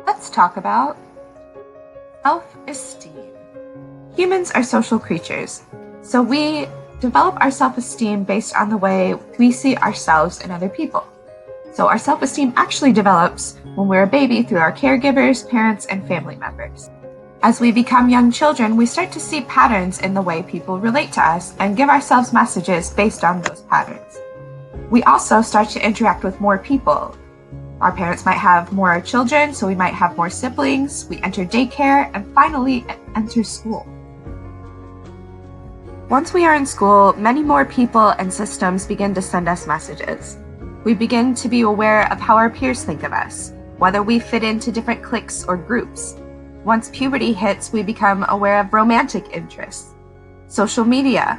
Let's talk about self-esteem. Humans are social creatures, so we develop our self-esteem based on the way we see ourselves and other people. So our self-esteem actually develops when we're a baby through our caregivers, parents, and family members. As we become young children, we start to see patterns in the way people relate to us and give ourselves messages based on those patterns. We also start to interact with more people. Our parents might have more children, so we might have more siblings. We enter daycare and finally enter school. Once we are in school, many more people and systems begin to send us messages. We begin to be aware of how our peers think of us, whether we fit into different cliques or groups. Once puberty hits, we become aware of romantic interests, social media,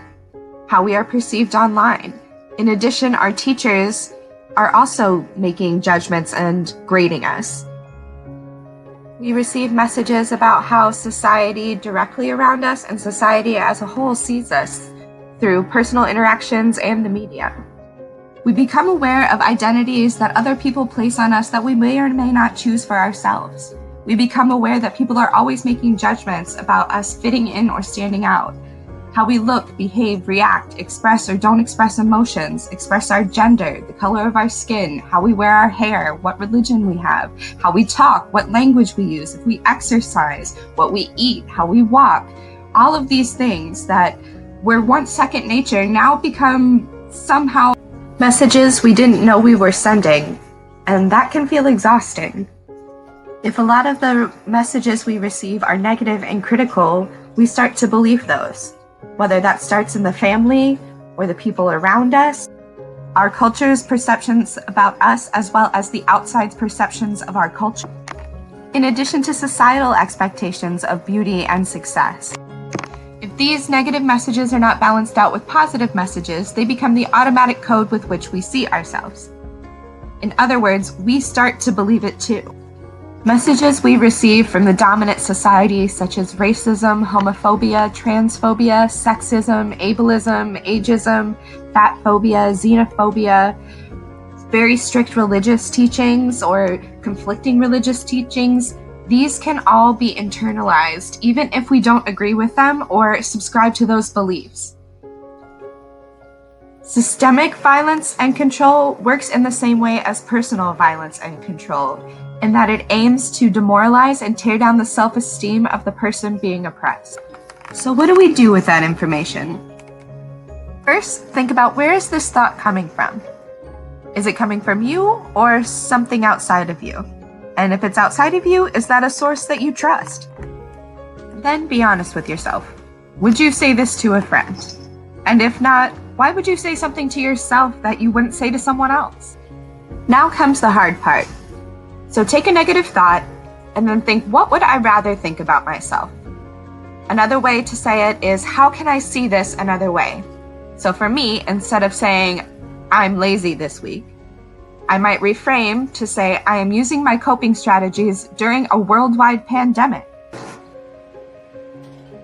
how we are perceived online. In addition, our teachers are also making judgments and grading us. We receive messages about how society directly around us and society as a whole sees us through personal interactions and the media. We become aware of identities that other people place on us that we may or may not choose for ourselves. We become aware that people are always making judgments about us fitting in or standing out. How we look, behave, react, express or don't express emotions, express our gender, the color of our skin, how we wear our hair, what religion we have, how we talk, what language we use, if we exercise, what we eat, how we walk. All of these things that were once second nature now become somehow messages we didn't know we were sending, and that can feel exhausting. If a lot of the messages we receive are negative and critical, we start to believe those. Whether that starts in the family or the people around us, our culture's perceptions about us as well as the outside perceptions of our culture, in addition to societal expectations of beauty and success. If these negative messages are not balanced out with positive messages, they become the automatic code with which we see ourselves. In other words, we start to believe it too. Messages we receive from the dominant society, such as racism, homophobia, transphobia, sexism, ableism, ageism, fat phobia, xenophobia, very strict religious teachings or conflicting religious teachings, these can all be internalized, even if we don't agree with them or subscribe to those beliefs. Systemic violence and control works in the same way as personal violence and control, in that it aims to demoralize and tear down the self-esteem of the person being oppressed. So what do we do with that information? First, think about, where is this thought coming from? Is it coming from you or something outside of you? And if it's outside of you, is that a source that you trust? Then be honest with yourself. Would you say this to a friend? And if not, why would you say something to yourself that you wouldn't say to someone else? Now comes the hard part. So take a negative thought and then think, what would I rather think about myself? Another way to say it is, how can I see this another way? So for me, instead of saying, I'm lazy this week, I might reframe to say, I am using my coping strategies during a worldwide pandemic.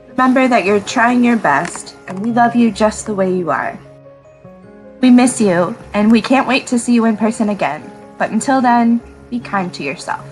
Remember that you're trying your best, and we love you just the way you are. We miss you, and we can't wait to see you in person again. But until then, be kind to yourself.